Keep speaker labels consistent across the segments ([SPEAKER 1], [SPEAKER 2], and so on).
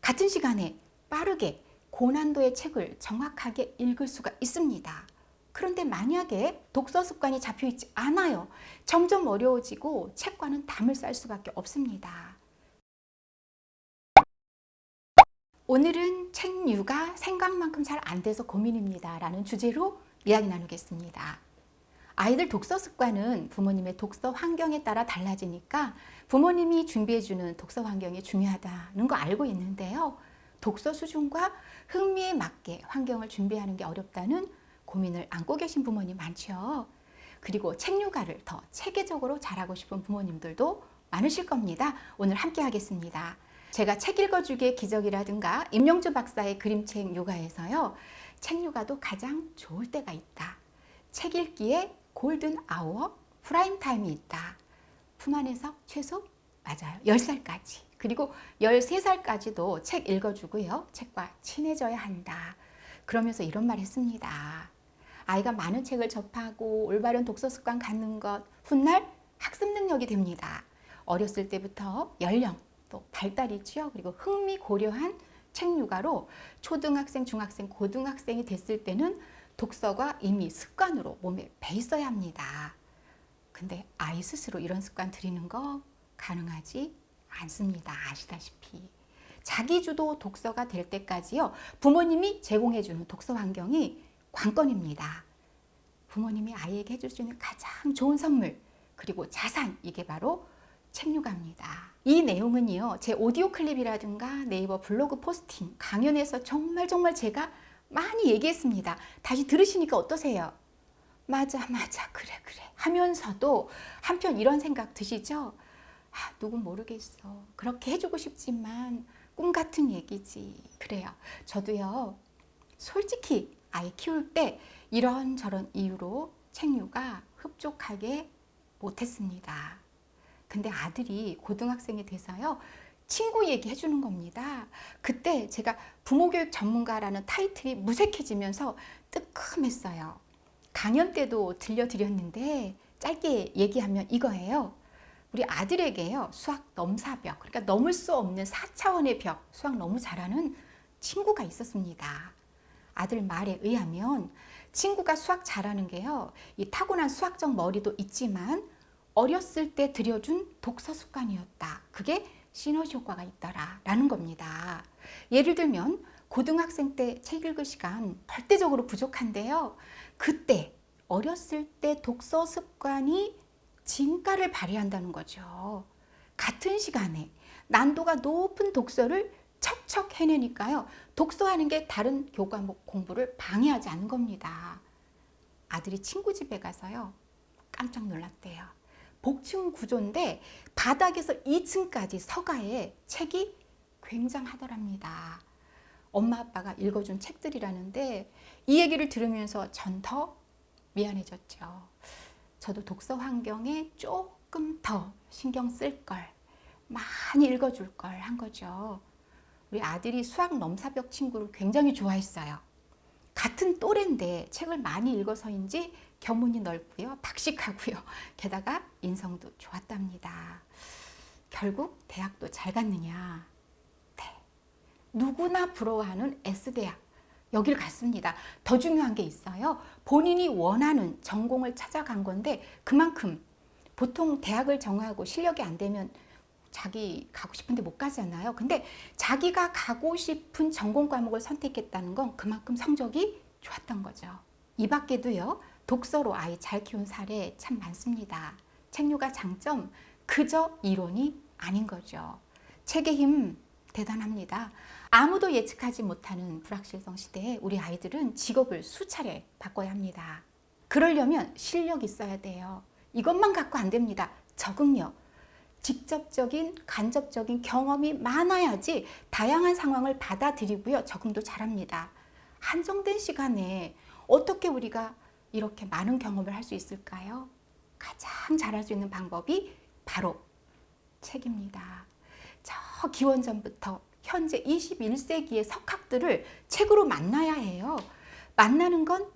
[SPEAKER 1] 같은 시간에 빠르게 고난도의 책을 정확하게 읽을 수가 있습니다. 그런데 만약에 독서 습관이 잡혀 있지 않아요. 점점 어려워지고 책과는 담을 쌓을 수밖에 없습니다. 오늘은 책류가 생각만큼 잘 안 돼서 고민입니다 라는 주제로 이야기 나누겠습니다. 아이들 독서 습관은 부모님의 독서 환경에 따라 달라지니까 부모님이 준비해주는 독서 환경이 중요하다는 거 알고 있는데요. 독서 수준과 흥미에 맞게 환경을 준비하는 게 어렵다는 고민을 안고 계신 부모님 많죠. 그리고 책류가를 더 체계적으로 잘하고 싶은 부모님들도 많으실 겁니다. 오늘 함께 하겠습니다. 제가 책 읽어주기의 기적이라든가 임영주 박사의 그림책 육아에서요. 책류가도 가장 좋을 때가 있다. 책 읽기에 골든 아워, 프라임 타임이 있다. 품 안에서 최소 맞아요. 10살까지. 그리고 13살까지도 책 읽어주고요. 책과 친해져야 한다. 그러면서 이런 말 했습니다. 아이가 많은 책을 접하고 올바른 독서 습관 갖는 것, 훗날 학습 능력이 됩니다. 어렸을 때부터 연령, 또 발달이지요. 그리고 흥미 고려한 책류가로 초등학생, 중학생, 고등학생이 됐을 때는 독서가 이미 습관으로 몸에 배 있어야 합니다. 근데 아이 스스로 이런 습관 들이는 거 가능하지 않습니다. 아시다시피. 자기주도 독서가 될 때까지요. 부모님이 제공해주는 독서 환경이 관건입니다. 부모님이 아이에게 해줄 수 있는 가장 좋은 선물 그리고 자산 이게 바로 책류가입니다. 이 내용은요. 제 오디오 클립이라든가 네이버 블로그 포스팅 강연에서 정말 제가 많이 얘기했습니다. 다시 들으시니까 어떠세요? 맞아 그래 하면서도 한편 이런 생각 드시죠? 누군 모르겠어. 그렇게 해주고 싶지만 꿈 같은 얘기지. 그래요. 저도요. 솔직히 아이 키울 때 이런저런 이유로 책류가 흡족하게 못했습니다. 근데 아들이 고등학생이 돼서요. 친구 얘기해 주는 겁니다. 그때 제가 부모교육 전문가라는 타이틀이 무색해지면서 뜨끔했어요. 강연 때도 들려드렸는데 짧게 얘기하면 이거예요. 우리 아들에게요. 수학 넘사벽, 그러니까 넘을 수 없는 4차원의 벽, 수학 너무 잘하는 친구가 있었습니다. 아들 말에 의하면 친구가 수학 잘하는 게요. 이 타고난 수학적 머리도 있지만 어렸을 때 들여준 독서 습관이었다. 그게 시너지 효과가 있더라 라는 겁니다. 예를 들면 고등학생 때 책 읽을 시간 절대적으로 부족한데요. 그때 어렸을 때 독서 습관이 진가를 발휘한다는 거죠. 같은 시간에 난도가 높은 독서를 척척 해내니까요. 독서하는 게 다른 교과목 공부를 방해하지 않는 겁니다. 아들이 친구 집에 가서요. 깜짝 놀랐대요. 복층 구조인데 바닥에서 2층까지 서가에 책이 굉장하더랍니다. 엄마 아빠가 읽어준 책들이라는데 이 얘기를 들으면서 전 더 미안해졌죠. 저도 독서 환경에 조금 더 신경 쓸 걸, 많이 읽어줄 걸 한 거죠. 우리 아들이 수학 넘사벽 친구를 굉장히 좋아했어요. 같은 또래인데 책을 많이 읽어서인지 견문이 넓고요. 박식하고요. 게다가 인성도 좋았답니다. 결국 대학도 잘 갔느냐? 네. 누구나 부러워하는 S대학. 여길 갔습니다. 더 중요한 게 있어요. 본인이 원하는 전공을 찾아간 건데 그만큼 보통 대학을 정하고 실력이 안 되면 자기 가고 싶은데 못 가잖아요. 근데 자기가 가고 싶은 전공 과목을 선택했다는 건 그만큼 성적이 좋았던 거죠. 이 밖에도요. 독서로 아이 잘 키운 사례 참 많습니다. 책류가 장점 그저 이론이 아닌 거죠. 책의 힘 대단합니다. 아무도 예측하지 못하는 불확실성 시대에 우리 아이들은 직업을 수차례 바꿔야 합니다. 그러려면 실력이 있어야 돼요. 이것만 갖고 안 됩니다. 적응력. 직접적인 간접적인 경험이 많아야지 다양한 상황을 받아들이고요. 적응도 잘합니다. 한정된 시간에 어떻게 우리가 이렇게 많은 경험을 할 수 있을까요? 가장 잘할 수 있는 방법이 바로 책입니다. 저 기원전부터 현재 21세기의 석학들을 책으로 만나야 해요. 만나는 건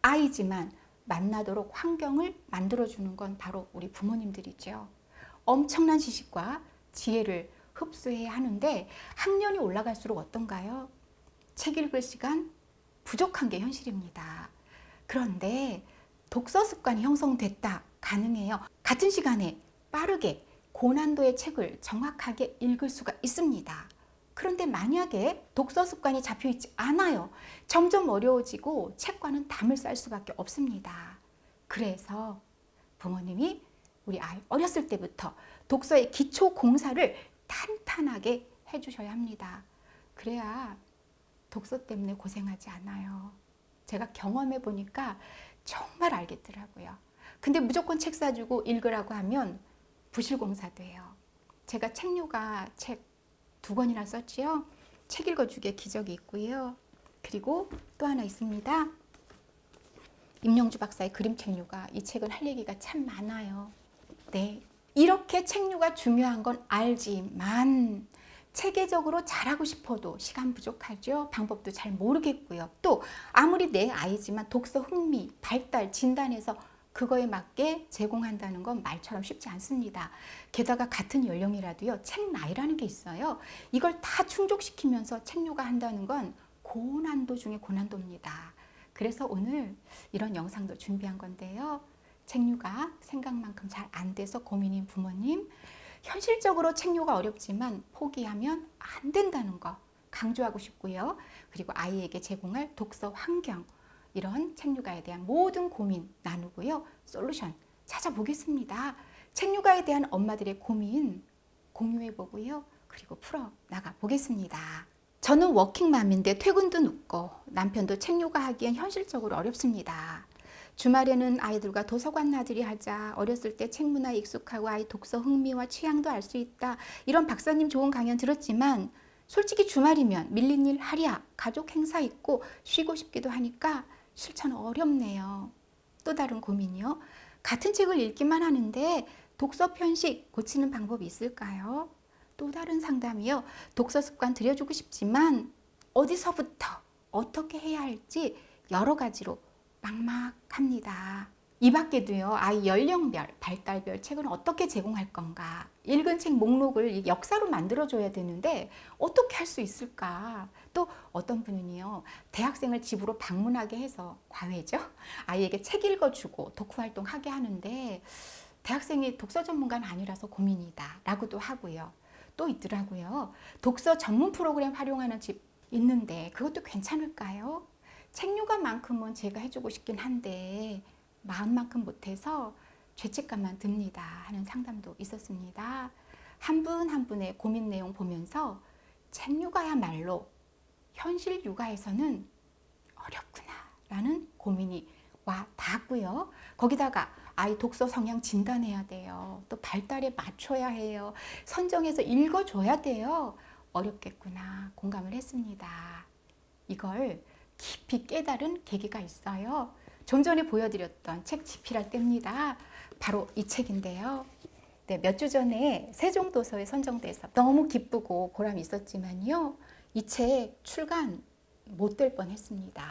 [SPEAKER 1] 아이지만 만나도록 환경을 만들어주는 건 바로 우리 부모님들이죠. 엄청난 지식과 지혜를 흡수해야 하는데 학년이 올라갈수록 어떤가요? 책 읽을 시간 부족한 게 현실입니다. 그런데 독서 습관이 형성됐다. 가능해요. 같은 시간에 빠르게 고난도의 책을 정확하게 읽을 수가 있습니다. 그런데 만약에 독서 습관이 잡혀 있지 않아요. 점점 어려워지고 책과는 담을 쌓을 수밖에 없습니다. 그래서 부모님이 우리 아이 어렸을 때부터 독서의 기초 공사를 탄탄하게 해주셔야 합니다. 그래야 독서 때문에 고생하지 않아요. 제가 경험해 보니까 정말 알겠더라고요. 근데 무조건 책 사주고 읽으라고 하면 부실공사돼요. 제가 책류가 책 2권이나 썼지요. 책 읽어주기의 기적이 있고요. 그리고 또 하나 있습니다. 임영주 박사의 그림책류가, 이 책은 할 얘기가 참 많아요. 네, 이렇게 책류가 중요한 건 알지만 체계적으로 잘하고 싶어도 시간 부족하죠. 방법도 잘 모르겠고요. 또 아무리 내 아이지만 독서 흥미, 발달, 진단에서 그거에 맞게 제공한다는 건 말처럼 쉽지 않습니다. 게다가 같은 연령이라도요, 책 나이라는 게 있어요. 이걸 다 충족시키면서 책류가 한다는 건 고난도 중에 고난도입니다. 그래서 오늘 이런 영상도 준비한 건데요. 책류가 생각만큼 잘 안 돼서 고민인 부모님, 현실적으로 책류가 어렵지만 포기하면 안 된다는 거 강조하고 싶고요. 그리고 아이에게 제공할 독서 환경, 이런 책류가에 대한 모든 고민 나누고요. 솔루션 찾아보겠습니다. 책류가에 대한 엄마들의 고민 공유해 보고요. 그리고 풀어 나가 보겠습니다. 저는 워킹맘인데 퇴근도 늦고 남편도 책류가 하기엔 현실적으로 어렵습니다. 주말에는 아이들과 도서관 나들이 하자, 어렸을 때 책 문화에 익숙하고 아이 독서 흥미와 취향도 알 수 있다, 이런 박사님 좋은 강연 들었지만 솔직히 주말이면 밀린 일 하랴, 가족 행사 있고 쉬고 싶기도 하니까 실천 어렵네요. 또 다른 고민이요. 같은 책을 읽기만 하는데 독서 편식 고치는 방법이 있을까요? 또 다른 상담이요. 독서 습관 들여주고 싶지만 어디서부터 어떻게 해야 할지 여러 가지로 막막합니다. 이 밖에도요, 아이 연령별, 발달별 책은 어떻게 제공할 건가? 읽은 책 목록을 역사로 만들어줘야 되는데 어떻게 할 수 있을까? 또 어떤 분은요, 대학생을 집으로 방문하게 해서 과외죠? 아이에게 책 읽어주고 독후활동 하게 하는데 대학생이 독서 전문가는 아니라서 고민이다 라고도 하고요. 또 있더라고요. 독서 전문 프로그램 활용하는 집 있는데 그것도 괜찮을까요? 책류가만큼은 제가 해주고 싶긴 한데 마음만큼 못해서 죄책감만 듭니다 하는 상담도 있었습니다. 한 분 한 분의 고민 내용 보면서 책류가야말로 현실 육아에서는 어렵구나 라는 고민이 와 닿았고요. 거기다가 아이 독서 성향 진단해야 돼요. 또 발달에 맞춰야 해요. 선정해서 읽어줘야 돼요. 어렵겠구나 공감을 했습니다. 이걸 깊이 깨달은 계기가 있어요. 좀 전에 보여드렸던 책 집필할 때입니다. 바로 이 책인데요. 네, 몇 주 전에 세종도서에 선정돼서 너무 기쁘고 보람이 있었지만요. 이 책 출간 못 될 뻔했습니다.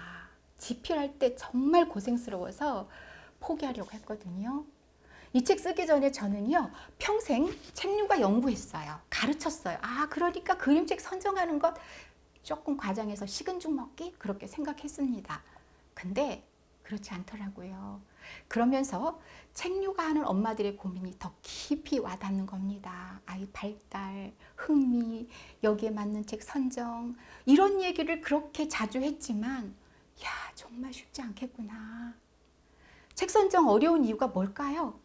[SPEAKER 1] 집필할 때 정말 고생스러워서 포기하려고 했거든요. 이 책 쓰기 전에 저는요, 평생 책류가 연구했어요. 가르쳤어요. 아, 그러니까 그림책 선정하는 것 조금 과장해서 식은 죽 먹기? 그렇게 생각했습니다. 근데 그렇지 않더라고요. 그러면서 책류가하는 엄마들의 고민이 더 깊이 와닿는 겁니다. 아이 발달, 흥미, 여기에 맞는 책 선정, 이런 얘기를 그렇게 자주 했지만 야, 정말 쉽지 않겠구나. 책 선정 어려운 이유가 뭘까요?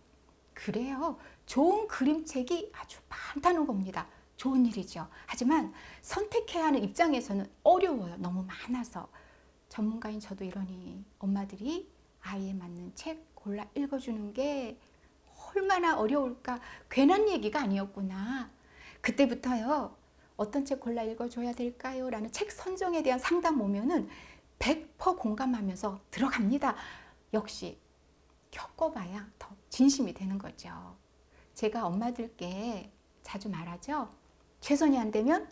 [SPEAKER 1] 그래요. 좋은 그림책이 아주 많다는 겁니다. 좋은 일이죠. 하지만 선택해야 하는 입장에서는 어려워요. 너무 많아서. 전문가인 저도 이러니 엄마들이 아이에 맞는 책 골라 읽어주는 게 얼마나 어려울까. 괜한 얘기가 아니었구나. 그때부터요. 어떤 책 골라 읽어줘야 될까요? 라는 책 선정에 대한 상담 오면은 100% 공감하면서 들어갑니다. 역시 겪어봐야 더 진심이 되는 거죠. 제가 엄마들께 자주 말하죠. 최선이 안 되면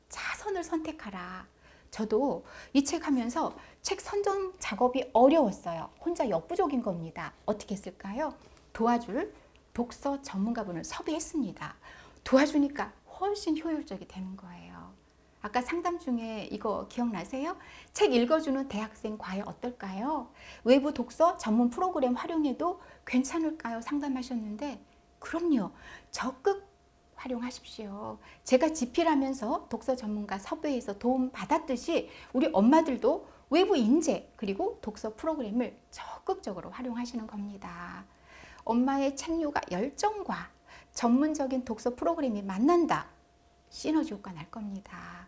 [SPEAKER 1] 자선을 선택하라. 저도 이 책 하면서 책 선정 작업이 어려웠어요. 혼자 역부족인 겁니다. 어떻게 했을까요? 도와줄 독서 전문가분을 섭외했습니다. 도와주니까 훨씬 효율적이 되는 거예요. 아까 상담 중에 이거 기억나세요? 책 읽어주는 대학생 과외 어떨까요? 외부 독서 전문 프로그램 활용해도 괜찮을까요? 상담하셨는데 그럼요. 적극 활용하십시오. 제가 집필하면서 독서 전문가 섭외해서 도움 받았듯이 우리 엄마들도 외부 인재 그리고 독서 프로그램을 적극적으로 활용하시는 겁니다. 엄마의 책류가 열정과 전문적인 독서 프로그램이 만난다. 시너지 효과 날 겁니다.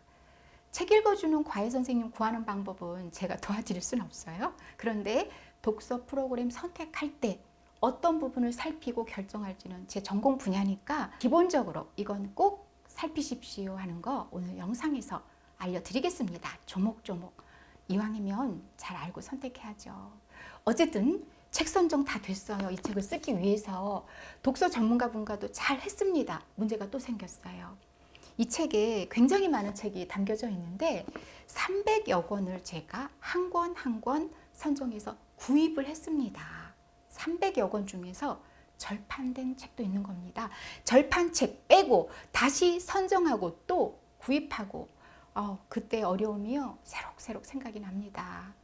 [SPEAKER 1] 책 읽어주는 과외 선생님 구하는 방법은 제가 도와드릴 수는 없어요. 그런데 독서 프로그램 선택할 때 어떤 부분을 살피고 결정할지는 제 전공 분야니까 기본적으로 이건 꼭 살피십시오 하는 거 오늘 영상에서 알려드리겠습니다. 조목조목. 이왕이면 잘 알고 선택해야죠. 어쨌든 책 선정 다 됐어요. 이 책을 쓰기 위해서 독서 전문가분과도 잘 했습니다. 문제가 또 생겼어요. 이 책에 굉장히 많은 책이 담겨져 있는데 300여 권을 제가 한 권 한 권 선정해서 구입을 했습니다. 300여 권 중에서 절판된 책도 있는 겁니다. 절판 책 빼고 다시 선정하고 또 구입하고 그때 어려움이요 새록새록 생각이 납니다.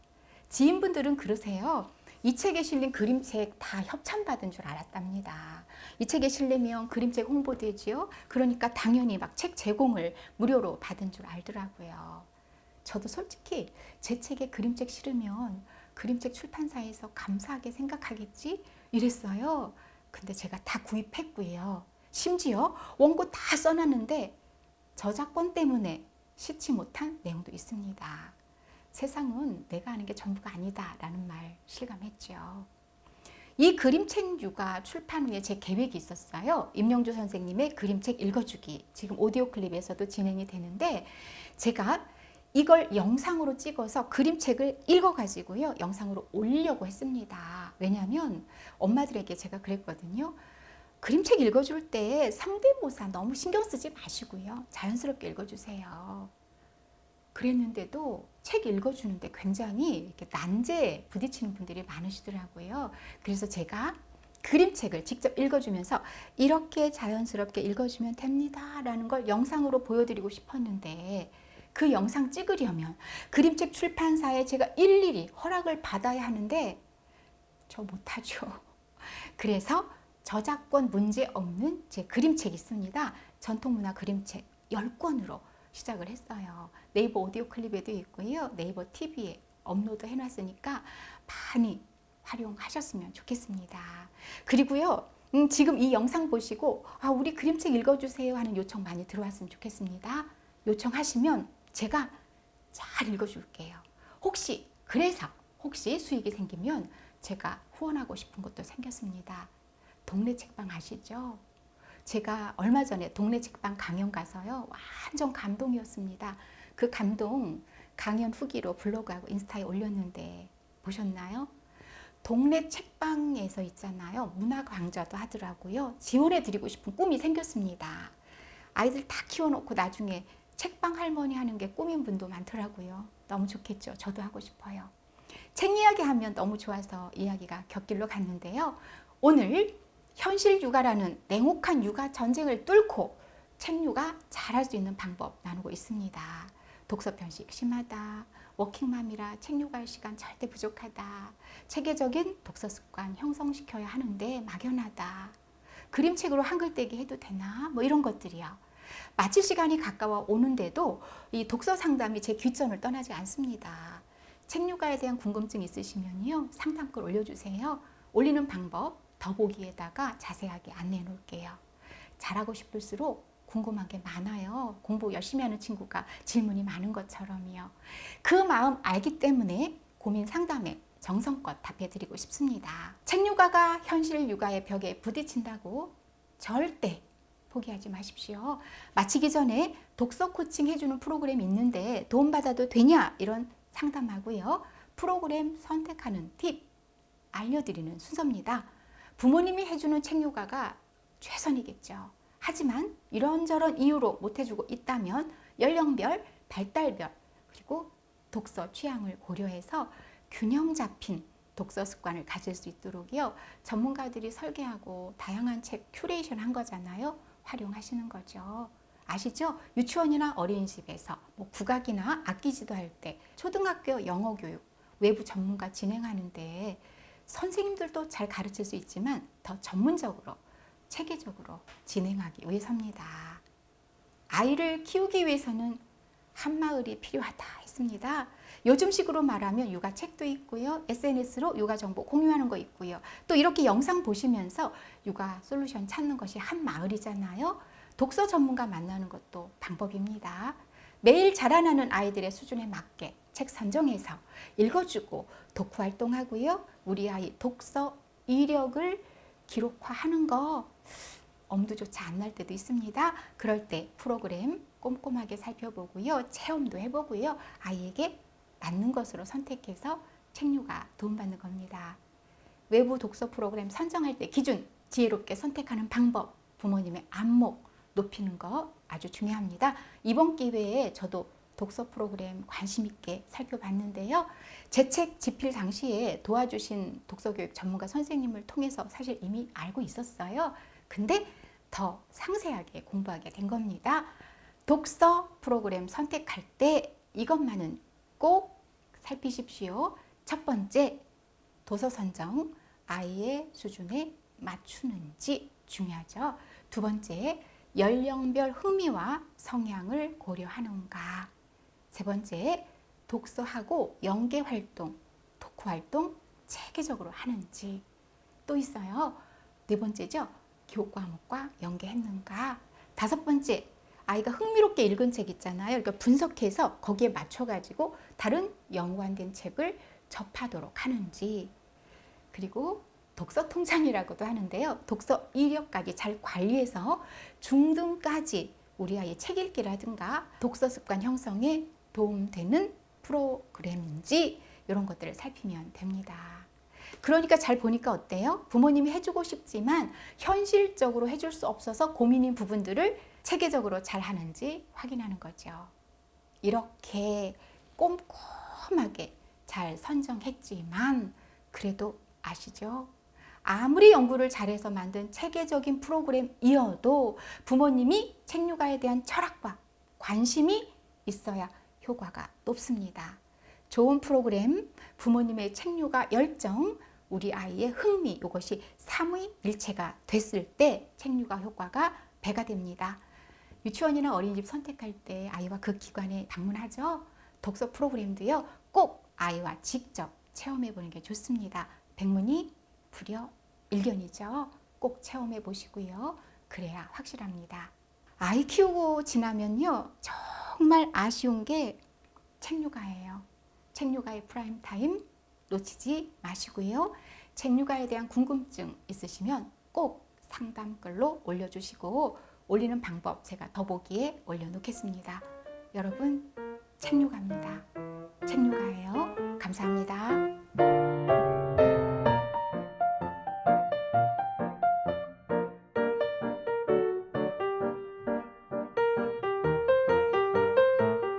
[SPEAKER 1] 지인분들은 그러세요. 이 책에 실린 그림책 다 협찬받은 줄 알았답니다. 이 책에 실리면 그림책 홍보되지요. 그러니까 당연히 막 책 제공을 무료로 받은 줄 알더라고요. 저도 솔직히 제 책에 그림책 실으면 그림책 출판사에서 감사하게 생각하겠지 이랬어요. 근데 제가 다 구입했고요. 심지어 원고 다 써놨는데 저작권 때문에 싣지 못한 내용도 있습니다. 세상은 내가 아는 게 전부가 아니다 라는 말 실감했죠. 이 그림책류가 출판 후에 제 계획이 있었어요. 임영주 선생님의 그림책 읽어주기 지금 오디오 클립에서도 진행이 되는데 제가 이걸 영상으로 찍어서 그림책을 읽어가지고요 영상으로 올리려고 했습니다. 왜냐하면 엄마들에게 제가 그랬거든요. 그림책 읽어줄 때 성대모사 너무 신경 쓰지 마시고요 자연스럽게 읽어주세요. 그랬는데도 책 읽어주는데 굉장히 이렇게 난제에 부딪히는 분들이 많으시더라고요. 그래서 제가 그림책을 직접 읽어주면서 이렇게 자연스럽게 읽어주면 됩니다 라는 걸 영상으로 보여드리고 싶었는데 그 영상 찍으려면 그림책 출판사에 제가 일일이 허락을 받아야 하는데 저 못하죠. 그래서 저작권 문제 없는 제 그림책이 있습니다. 전통문화 그림책 10권으로 시작을 했어요. 네이버 오디오 클립에도 있고요. 네이버 TV에 업로드 해놨으니까 많이 활용하셨으면 좋겠습니다. 그리고요. 지금 이 영상 보시고 우리 그림책 읽어주세요 하는 요청 많이 들어왔으면 좋겠습니다. 요청하시면 제가 잘 읽어줄게요. 혹시 수익이 생기면 제가 후원하고 싶은 것도 생겼습니다. 동네 책방 아시죠? 제가 얼마 전에 동네 책방 강연 가서요. 완전 감동이었습니다. 그 감동 강연 후기로 블로그하고 인스타에 올렸는데 보셨나요? 동네 책방에서 있잖아요. 문화 강좌도 하더라고요. 지원해 드리고 싶은 꿈이 생겼습니다. 아이들 다 키워놓고 나중에 책방 할머니 하는 게 꿈인 분도 많더라고요. 너무 좋겠죠. 저도 하고 싶어요. 책 이야기 하면 너무 좋아서 이야기가 곁길로 갔는데요. 오늘 현실 육아라는 냉혹한 육아 전쟁을 뚫고 책 육아 잘할 수 있는 방법 나누고 있습니다. 독서 편식 심하다. 워킹맘이라 책 육아할 시간 절대 부족하다. 체계적인 독서 습관 형성시켜야 하는데 막연하다. 그림책으로 한글 떼기 해도 되나? 뭐 이런 것들이요. 마칠 시간이 가까워 오는데도 이 독서 상담이 제 귀천을 떠나지 않습니다. 책 육아에 대한 궁금증 있으시면요. 상담글 올려주세요. 올리는 방법 더보기에다가 자세하게 안내해 놓을게요. 잘하고 싶을수록 궁금한 게 많아요. 공부 열심히 하는 친구가 질문이 많은 것처럼요. 그 마음 알기 때문에 고민 상담에 정성껏 답해드리고 싶습니다. 책 육아가 현실 육아의 벽에 부딪힌다고 절대 포기하지 마십시오. 마치기 전에 독서 코칭 해주는 프로그램이 있는데 도움받아도 되냐 이런 상담하고요. 프로그램 선택하는 팁 알려드리는 순서입니다. 부모님이 해주는 책 육아가 최선이겠죠. 하지만 이런저런 이유로 못 해주고 있다면 연령별, 발달별 그리고 독서 취향을 고려해서 균형 잡힌 독서 습관을 가질 수 있도록요. 전문가들이 설계하고 다양한 책 큐레이션 한 거잖아요. 활용하시는 거죠. 아시죠? 유치원이나 어린이집에서 뭐 국악이나 악기 지도할 때, 초등학교 영어 교육, 외부 전문가 진행하는데 선생님들도 잘 가르칠 수 있지만 더 전문적으로, 체계적으로 진행하기 위해서입니다. 아이를 키우기 위해서는 한마을이 필요하다 했습니다. 요즘식으로 말하면 육아책도 있고요. SNS로 육아 정보 공유하는 거 있고요. 또 이렇게 영상 보시면서 육아 솔루션 찾는 것이 한마을이잖아요. 독서 전문가 만나는 것도 방법입니다. 매일 자라나는 아이들의 수준에 맞게 책 선정해서 읽어주고 독후 활동하고요. 우리 아이 독서 이력을 기록화하는 거 엄두조차 안 날 때도 있습니다. 그럴 때 프로그램 꼼꼼하게 살펴보고요. 체험도 해보고요. 아이에게 맞는 것으로 선택해서 책류가 도움받는 겁니다. 외부 독서 프로그램 선정할 때 기준, 지혜롭게 선택하는 방법, 부모님의 안목 높이는 거 아주 중요합니다. 이번 기회에 저도 독서 프로그램 관심 있게 살펴봤는데요. 제 책 집필 당시에 도와주신 독서교육 전문가 선생님을 통해서 사실 이미 알고 있었어요. 근데 더 상세하게 공부하게 된 겁니다. 독서 프로그램 선택할 때 이것만은 꼭 살피십시오. 첫 번째, 도서 선정, 아이의 수준에 맞추는지 중요하죠. 두 번째, 연령별 흥미와 성향을 고려하는가. 세 번째, 독서하고 연계 활동, 독후 활동 체계적으로 하는지. 또 있어요. 네 번째죠. 교과 과목과 연계했는가. 다섯 번째, 아이가 흥미롭게 읽은 책 있잖아요. 그러니까 분석해서 거기에 맞춰가지고 다른 연관된 책을 접하도록 하는지. 그리고 독서 통장이라고도 하는데요. 독서 이력까지 잘 관리해서 중등까지 우리 아이의 책 읽기라든가 독서 습관 형성에 도움되는 프로그램인지 이런 것들을 살피면 됩니다. 그러니까 잘 보니까 어때요? 부모님이 해주고 싶지만 현실적으로 해줄 수 없어서 고민인 부분들을 체계적으로 잘 하는지 확인하는 거죠. 이렇게 꼼꼼하게 잘 선정했지만 그래도 아시죠? 아무리 연구를 잘해서 만든 체계적인 프로그램이어도 부모님이 책육아에 대한 철학과 관심이 있어야 효과가 높습니다. 좋은 프로그램, 부모님의 책육아 열정, 우리 아이의 흥미, 이것이 삼위일체가 됐을 때 책육아 효과가 배가 됩니다. 유치원이나 어린이집 선택할 때 아이와 그 기관에 방문하죠. 독서 프로그램도요. 꼭 아이와 직접 체험해 보는 게 좋습니다. 백문이 불여일견이죠. 꼭 체험해 보시고요. 그래야 확실합니다. 아이 키우고 지나면요. 정말 아쉬운 게 책육아예요. 책육아의 프라임 타임 놓치지 마시고요. 책육아에 대한 궁금증 있으시면 꼭 상담글로 올려주시고 올리는 방법 제가 더보기에 올려놓겠습니다. 여러분 책육아입니다. 책육아예요. 감사합니다.